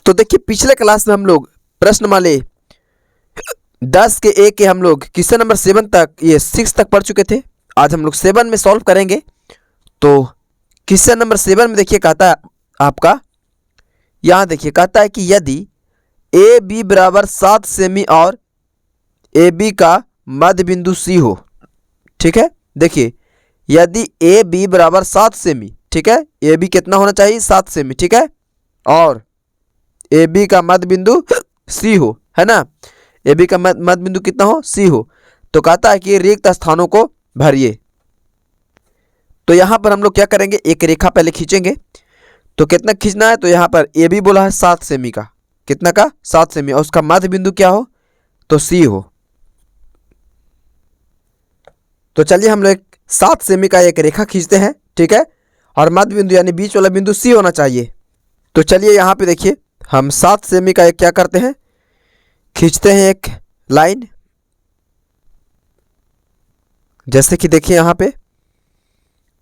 तो देखिए पिछले क्लास में हम लोग प्रश्नमाले 10 के ए के हम लोग क्वेश्चन नंबर 7 तक ये 6 तक पढ़ चुके थे। आज हम लोग 7 में सॉल्व करेंगे। तो क्वेश्चन नंबर 7 में देखिए कहता है आपका, यहाँ देखिए कहता है कि यदि ए बी बराबर 7 सेमी और ए बी का मध्य बिंदु सी हो, ठीक है। देखिए यदि ए बी बराबर 7 सेमी, ठीक है, ए बी कितना होना चाहिए 7 सेमी, ठीक है, और ए बी का मध्य बिंदु सी हो, है ना, ए बी का मध्य बिंदु कितना हो सी हो, तो कहता है कि रिक्त स्थानों को भरिए। तो यहां पर हम लोग क्या करेंगे, एक रेखा पहले खींचेंगे। तो कितना खींचना है, तो यहां पर ए बी बोला है 7 सेमी का, कितना का 7 सेमी, और उसका मध्य बिंदु क्या हो तो सी हो। तो चलिए हम लोग 7 सेमी का एक रेखा खींचते हैं, ठीक है, और मध्य बिंदु यानी बीच वाला बिंदु सी होना चाहिए। तो चलिए यहाँ पे देखिए हम 7 सेमी का एक क्या करते हैं, खींचते हैं एक लाइन। जैसे कि देखिए यहाँ पे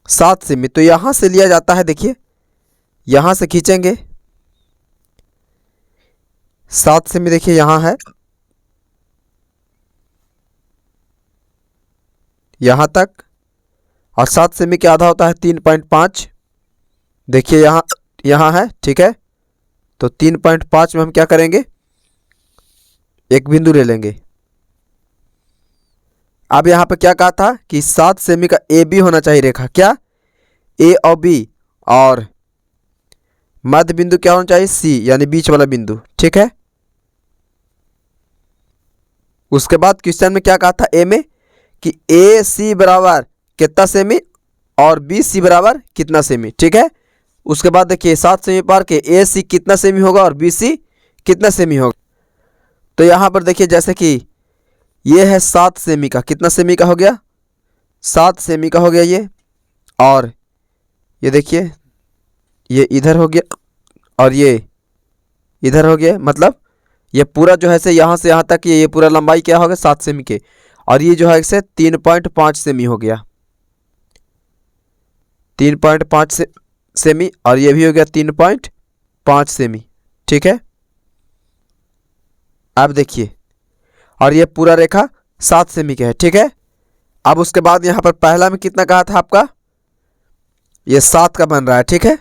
7 सेमी, तो यहां से लिया जाता है, देखिए यहां से खींचेंगे 7 सेमी, देखिए यहां है, यहां तक, और 7 सेमी के आधा होता है 3.5। देखिए यहां है, ठीक है, तो 3.5 में हम क्या करेंगे, एक बिंदु ले लेंगे। अब यहां पर क्या कहा था कि 7 सेमी का ए बी होना चाहिए रेखा, क्या ए और बी, और मध्य बिंदु क्या होना चाहिए सी यानी बीच वाला बिंदु, ठीक है। उसके बाद क्वेश्चन में क्या कहा था ए में कि ए सी बराबर कितना सेमी और बी सी बराबर कितना सेमी, ठीक है। उसके बाद देखिए 7 सेमी पार के ए सी कितना सेमी होगा और बी सी कितना सेमी होगा। तो यहां पर देखिए जैसे कि ये है 7 सेमी का, कितना सेमी का हो गया 7 सेमी का हो गया ये, और ये देखिए ये इधर हो गया और ये इधर हो गया, मतलब ये पूरा जो है से यहाँ तक ये पूरा लंबाई क्या हो गया 7 सेमी के, और ये जो है इसे 3.5 सेमी हो गया, 3.5 सेमी, और ये भी हो गया 3.5 सेमी, ठीक है। अब देखिए और ये पूरा रेखा 7 सेमी का है, ठीक है। अब उसके बाद यहाँ पर पहला में कितना कहा था आपका, ये 7 का बन रहा है, ठीक है।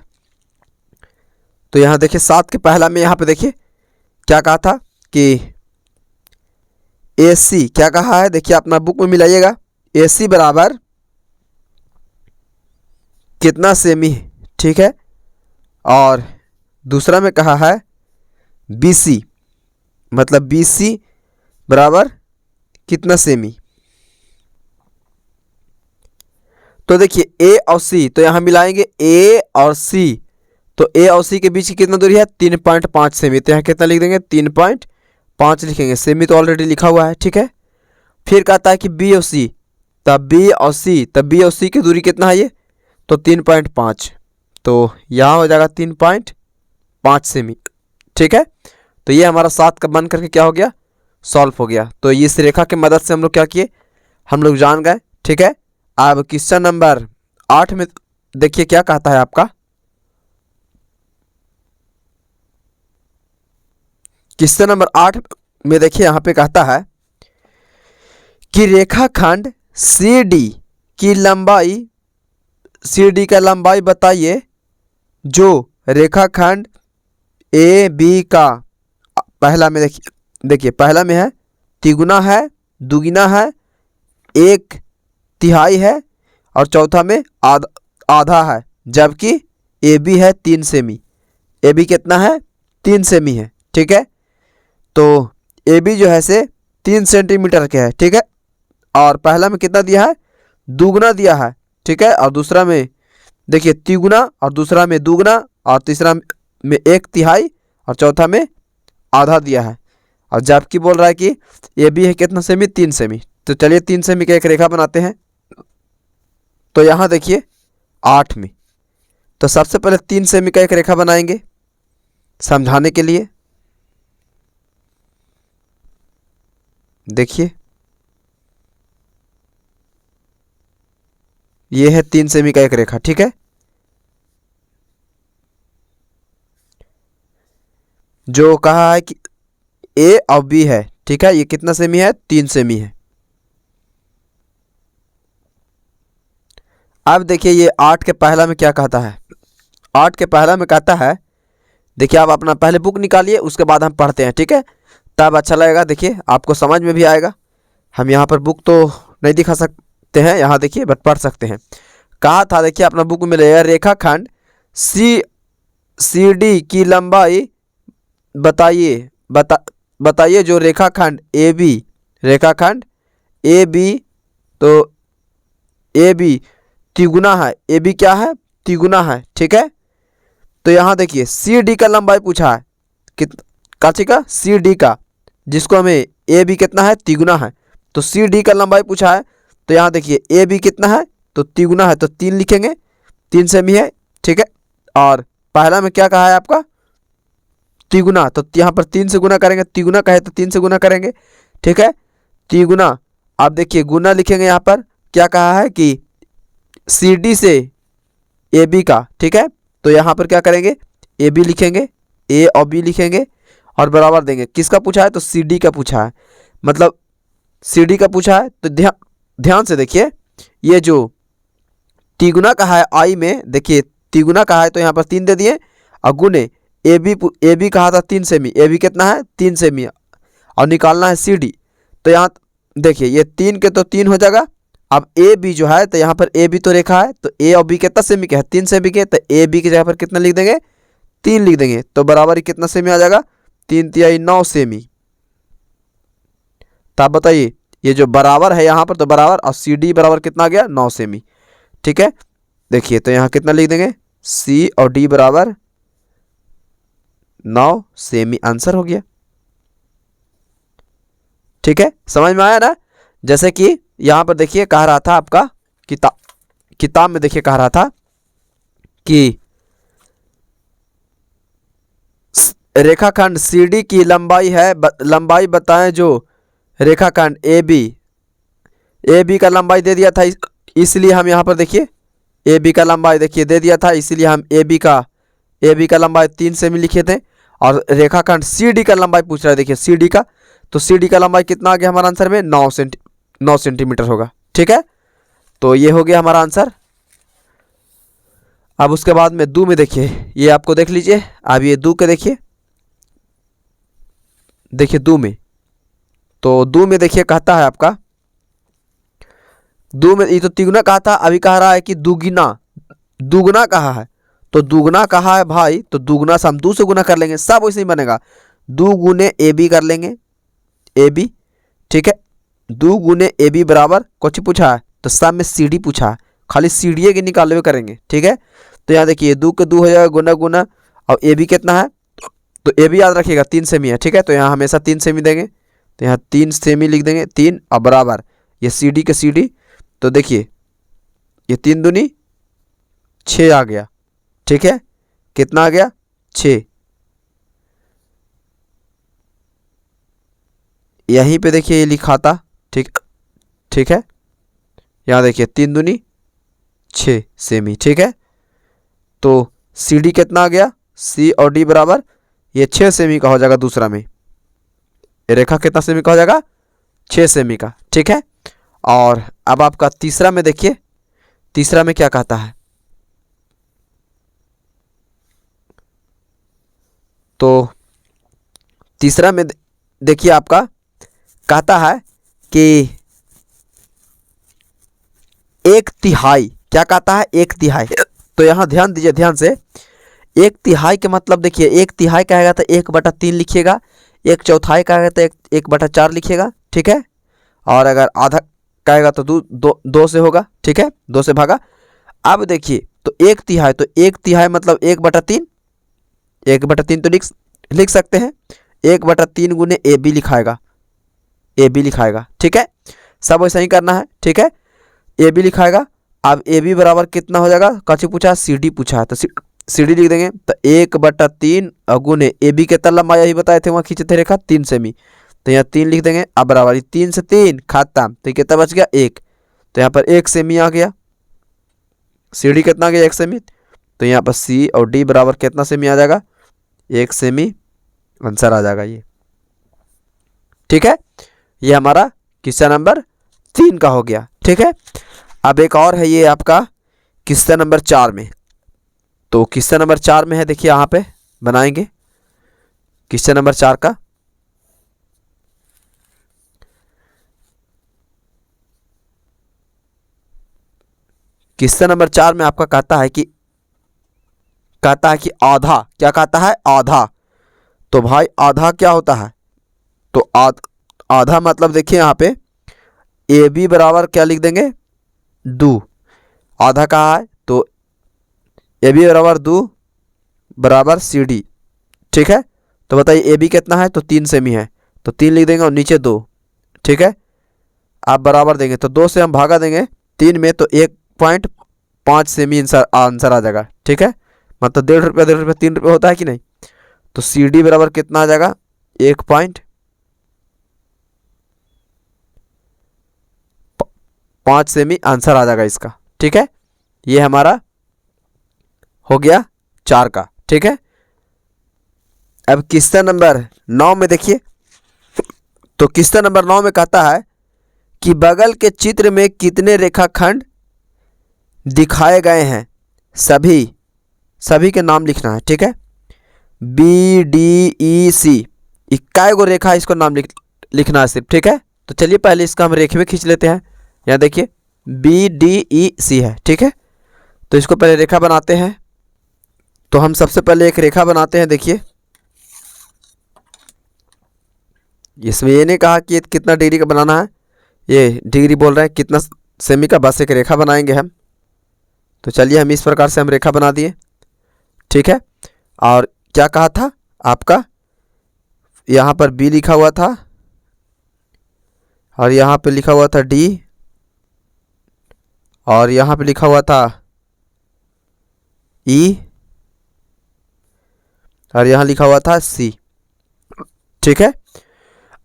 तो यहाँ देखिए 7 के पहला में यहाँ पे देखिए क्या कहा था कि ए सी क्या कहा है, देखिए अपना बुक में मिलाइएगा, ए सी बराबर कितना सेमी, ठीक है, और दूसरा में कहा है बी सी, मतलब बी सी बराबर कितना सेमी। तो देखिए ए और सी, तो यहां मिलाएंगे ए और सी, तो ए और सी के बीच की कितना दूरी है 3.5 सेमी, तो यहाँ कितना लिख देंगे 3.5 लिखेंगे, सेमी तो ऑलरेडी लिखा हुआ है, ठीक है। फिर कहता है कि बी और सी, तब बी और सी की दूरी कितना है ये तो 3.5, तो यहाँ हो जाएगा 3.5 सेमी, ठीक है। तो ये हमारा 7 का बन करके क्या हो गया सॉल्व हो गया। तो इस रेखा की मदद से हम लोग क्या किए, हम लोग जान गए, ठीक है। अब क्वेश्चन नंबर 8 में देखिए क्या कहता है आपका, क्वेश्चन नंबर 8 में देखिए यहाँ पे कहता है कि रेखाखंड सी डी की लंबाई, सी डी का लंबाई बताइए जो रेखाखंड ए बी का, पहला में देखिए पहला में है तिगुना है, दुगुना है, 1/3 है, और चौथा में आधा है, जबकि ए बी है 3 सेमी, ए बी कितना है 3 सेमी है, ठीक है। तो ए बी जो है से 3 सेंटीमीटर के है, ठीक है, और पहला में कितना दिया है दुगुना दिया है, ठीक है, और दूसरा में देखिए तिगुना, और दूसरा में दुगुना, और तीसरा में 1/3, और चौथा में आधा दिया है, और जबकि बोल रहा है कि ए बी है कितना सेमी 3 सेमी। तो चलिए 3 सेमी का एक रेखा बनाते हैं। तो यहाँ देखिए 8 में, तो सबसे पहले 3 सेमी का एक रेखा बनाएंगे समझाने के लिए। देखिए ये है 3 सेमी का एक रेखा, ठीक है। जो कहा है कि ए और बी है, ठीक है, ये कितना सेमी है, 3 सेमी है। अब देखिए ये 8 के पहला में क्या कहता है। 8 के पहला में कहता है, देखिए आप अपना पहले बुक निकालिए, उसके बाद हम पढ़ते हैं, ठीक है, तब अच्छा लगेगा, देखिए आपको समझ में भी आएगा। हम यहाँ पर बुक तो नहीं दिखा सकते हैं यहाँ, देखिए, बट पढ़ सकते हैं। कहा था, देखिए अपना बुक में मिलेगा, रेखाखंड सी डी की लंबाई बताइए जो रेखाखंड ए बी, तो ए बी तिगुना है, ए बी क्या है, तिगुना है, ठीक है। तो यहाँ देखिए सी डी का लंबाई पूछा है, कित काची का, सी डी का, जिसको हमें ए बी कितना है, तिगुना है, तो सी डी का लंबाई पूछा है। तो यहाँ देखिए ए बी कितना है, तो तिगुना है, तो 3 लिखेंगे, 3 सेमी है, ठीक है। और पहला में क्या कहा है आपका, तिगुना, तो यहाँ पर 3 से गुना करेंगे, तिगुना कहे तो 3 से गुना करेंगे, ठीक है, तिगुना। आप देखिए गुना लिखेंगे, यहाँ पर क्या कहा है कि सी डी से ए बी का, ठीक है, तो यहाँ पर क्या करेंगे, ए बी लिखेंगे, ए और बी लिखेंगे और बराबर देंगे। किसका पूछा है, तो सी डी का पूछा है, मतलब सी डी का पूछा है। तो ध्यान से देखिए, ये जो तिगुना कहा है आई में, देखिए तिगुना कहा है तो यहाँ पर 3 दे दिए, और गुने ए बी कहा था 3 सेमी, ए बी कितना है, 3 सेमी, और निकालना है सी डी। तो यहाँ देखिए ये 3 के तो 3 हो जाएगा। अब ए बी जो है, तो यहाँ पर ए बी तो रेखा है, तो ए और बी कितना सेमी के है, 3 सेमी के, तो ए बी की जगह पर कितना लिख देंगे, 3 लिख देंगे, तो बराबर ही कितना सेमी आ जाएगा, 3 तिहाई 9 सेमी। तो आप बताइए ये जो बराबर है यहाँ पर, तो बराबर, और सी डी बराबर कितना आ गया, 9 सेमी, ठीक है। देखिए तो यहाँ कितना लिख देंगे, सी और डी बराबर 9 सेमी, आंसर हो गया, ठीक है, समझ में आया ना। जैसे कि यहाँ पर देखिए कह रहा था आपका किताब में, देखिए कह रहा था कि रेखाखंड सी डी की लंबाई है, लंबाई बताएं जो रेखाखंड ए बी का लंबाई दे दिया था, इसलिए हम यहाँ पर देखिए ए बी का लंबाई देखिए दे दिया था, इसीलिए हम ए बी का लंबाई 3 सेमी लिखे थे। और रेखाखंड सी डी का लंबाई पूछ रहा है, देखिए सी डी का, तो सी डी का लंबाई कितना आ गया हमारा आंसर में, 9 सेंटीमीटर होगा, ठीक है। तो ये हो गया हमारा आंसर। अब उसके बाद में दो में देखिए, ये आपको देख लीजिए, अब ये दो के देखिए दो में, तो दो में देखिए कहता है आपका, दो में ये तो तिगुना कहा था, अभी कह रहा है कि दुगुना कहा है, तो दुगुना कहा है भाई, तो दुगुना से हम 2 से गुना कर लेंगे, सब वैसे ही बनेगा, 2 गुने ए बी कर लेंगे, ए बी, ठीक है, 2 गुने ए बी बराबर कुछ पूछा है, तो सब में सी डी पूछा है, खाली सी डी के निकाले हुए करेंगे, ठीक है। तो यहाँ देखिए 2 के 2 हो जाएगा, गुना गुना, और ए बी कितना है, तो ए बी याद रखिएगा 3 सेमी है, ठीक है, तो यहाँ हमेशा 3 सेमी देंगे, तो यहाँ 3 सेमी लिख देंगे, 3 और बराबर ये सी डी के सी डी, तो देखिए ये 3 दूनी 6 आ गया, ठीक है, कितना आ गया, 6। यहीं पे देखिए ये लिखा था, ठीक है, यहाँ देखिए 3 दूनी 6 सेमी, ठीक है। तो सी डी कितना आ गया, सी और डी बराबर ये 6 सेमी का हो जाएगा, दूसरा में रेखा कितना सेमी का हो जाएगा, 6 सेमी का, ठीक है। और अब आपका तीसरा में देखिए, तीसरा में क्या कहता है, तो तीसरा में देखिए आपका कहता है कि 1/3, क्या कहता है, 1/3। तो यहाँ ध्यान दीजिए, ध्यान से, 1/3 के मतलब देखिए, 1/3 कहेगा तो 1/3 लिखिएगा, 1/4 कहेगा तो 1/4 लिखिएगा, ठीक है। और अगर आधा कहेगा तो 2 से होगा, ठीक है, 2 से भागा। अब देखिए तो 1/3, तो 1/3 मतलब 1/3, 1/3 तो लिख सकते हैं, 1/3 गुने ए बी लिखाएगा, ठीक है, सब वैसा ही करना है, ठीक है, ए बी लिखाएगा। अब ए बी बराबर कितना हो जाएगा, कच्ची पूछा, सी डी पूछा है, तो सी डी लिख देंगे, तो 1/3 गुने ए बी के लंबाई यही बताए थे, वहाँ खींचे थे रेखा 3 सेमी, तो यहाँ 3 लिख देंगे। अब बराबर 3 से 3 खत्म, तो कितना बच गया, 1, तो यहाँ पर 1 सेमी आ गया, सी डी कितना आ गया, 1 सेमी, तो यहाँ पर सी और डी बराबर कितना सेमी आ जाएगा, 1 सेमी आंसर आ जाएगा ये। ठीक है, ये हमारा क्वेश्चन नंबर 3 का हो गया। ठीक है, अब एक और है ये आपका क्वेश्चन नंबर 4 में। तो क्वेश्चन नंबर 4 में है, देखिए यहाँ पे बनाएंगे क्वेश्चन नंबर 4 का। क्वेश्चन नंबर 4 में आपका कहता है कि आधा, क्या कहता है, आधा। तो भाई आधा क्या होता है, तो आधा मतलब देखिए यहाँ पे ए बी बराबर क्या लिख देंगे, 2। आधा कहा है तो ए बी बराबर 2 बराबर सी डी। ठीक है, तो बताइए ए बी कितना है, तो 3 सेमी है, तो 3 लिख देंगे और नीचे 2। ठीक है, आप बराबर देंगे तो 2 से हम भागा देंगे 3 में, तो 1.5 सेमी आंसर आ जाएगा। ठीक है, मतलब 1.5 रुपया 1.5 रुपया 3 रुपये होता है कि नहीं। तो सी डी बराबर कितना आ जाएगा, 1.5 सेमी आंसर आ जाएगा इसका। ठीक है, ये हमारा हो गया 4 का। ठीक है, अब क्वेश्चन नंबर 9 में देखिए। तो क्वेश्चन नंबर 9 में कहता है कि बगल के चित्र में कितने रेखाखंड दिखाए गए हैं, सभी के नाम लिखना है। ठीक है, बी डी ई सी, इक्कीस गो रेखा, इसको नाम लिखना है सिर्फ। ठीक है, तो चलिए पहले इसका हम रेखे में खींच लेते हैं। यहाँ देखिए बी डी ई सी है। ठीक है, तो इसको पहले रेखा बनाते हैं। तो हम सबसे पहले एक रेखा बनाते हैं। देखिए इसमें ये नहीं कहा कि कितना डिग्री का बनाना है, ये डिग्री बोल रहे हैं कितना सेमी का, बस एक रेखा बनाएंगे हम। तो चलिए हम इस प्रकार से हम रेखा बना दिए। ठीक है, और क्या कहा था आपका, यहाँ पर बी लिखा हुआ था और यहाँ पे लिखा हुआ था डी और यहाँ पे लिखा हुआ था ई और यहाँ लिखा हुआ था सी। ठीक है,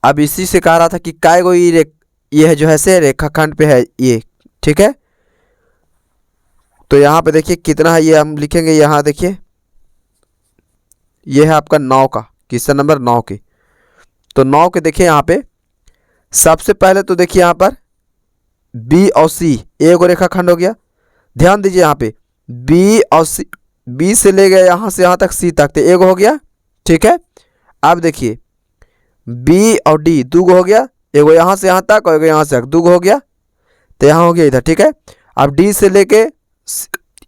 अब इसी से कह रहा था कि काय गो ये है जो है से रेखाखंड पे है ये। ठीक है, तो यहाँ पे देखिए कितना है, ये हम लिखेंगे। यहाँ देखिए ये है आपका 9 का, क्वेश्चन नंबर 9 की। तो 9 के देखिए यहाँ पे सबसे पहले तो देखिए यहाँ पर बी और सी एक रेखाखंड हो गया। ध्यान दीजिए यहाँ पे बी और सी, बी से ले गए यहाँ से यहाँ तक सी तक, तो एक हो गया। ठीक है, अब देखिए बी और डी 2 गो हो गया, एगो यहाँ से यहाँ तक और एगो यहाँ से तक, 2 गो हो गया, तो यहाँ हो गया इधर। ठीक है, अब डी से लेके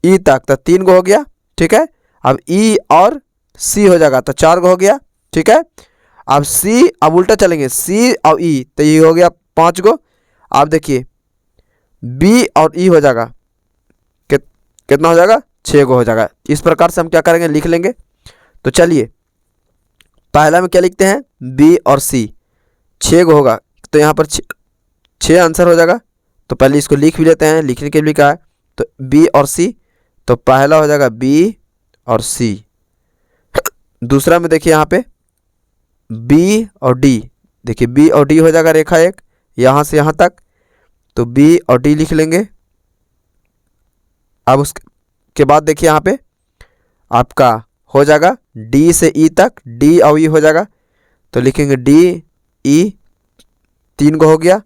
ई तक तो 3 गो हो गया। ठीक है, अब ई और सी हो जाएगा तो 4 गो हो गया। ठीक है, अब सी, अब उल्टा चलेंगे, सी और ई, तो ये हो गया 5 गो। अब देखिए बी और ई हो जाएगा, कितना हो जाएगा, 6 गो हो जाएगा। इस प्रकार से हम क्या करेंगे, लिख लेंगे। तो चलिए पहला में क्या लिखते हैं, बी और सी, 6 गो होगा, तो यहाँ पर 6 आंसर हो जाएगा। तो पहले इसको लिख भी लेते हैं, लिखने के लिए कहा है। तो बी और सी, तो पहला हो जाएगा बी और सी। दूसरा में देखिए यहाँ पे बी और डी, देखिए बी और डी हो जाएगा रेखा एक, यहाँ से यहाँ तक, तो बी और डी लिख लेंगे। अब उसके बाद देखिए यहाँ पे आपका हो जाएगा डी से ई तक, डी और ई हो जाएगा, तो लिखेंगे डी ई, 3 गो हो गया।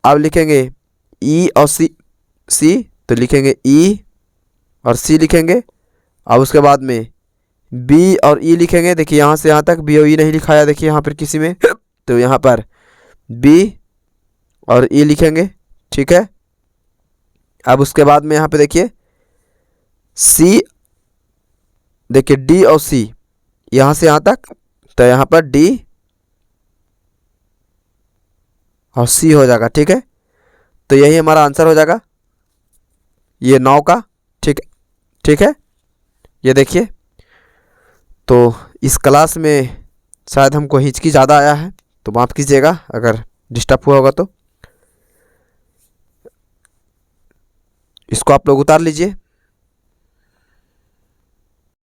अब लिखेंगे ई और सी, तो लिखेंगे ई और सी लिखेंगे। अब उसके बाद में बी और ई लिखेंगे। देखिए यहाँ से यहाँ तक बी और ई नहीं लिखाया, देखिए यहाँ पर किसी में, तो यहाँ पर बी और ई लिखेंगे। ठीक है, अब उसके बाद में यहाँ पे देखिए सी, देखिए डी और सी, यहाँ से यहाँ तक, तो यहाँ पर डी और सी हो जाएगा। ठीक है, तो यही हमारा आंसर हो जाएगा, ये 9 का। ठीक है, ये देखिए। तो इस क्लास में शायद हमको हिचकी ज़्यादा आया है, तो माफ़ कीजिएगा अगर डिस्टर्ब हुआ होगा। तो इसको आप लोग उतार लीजिए।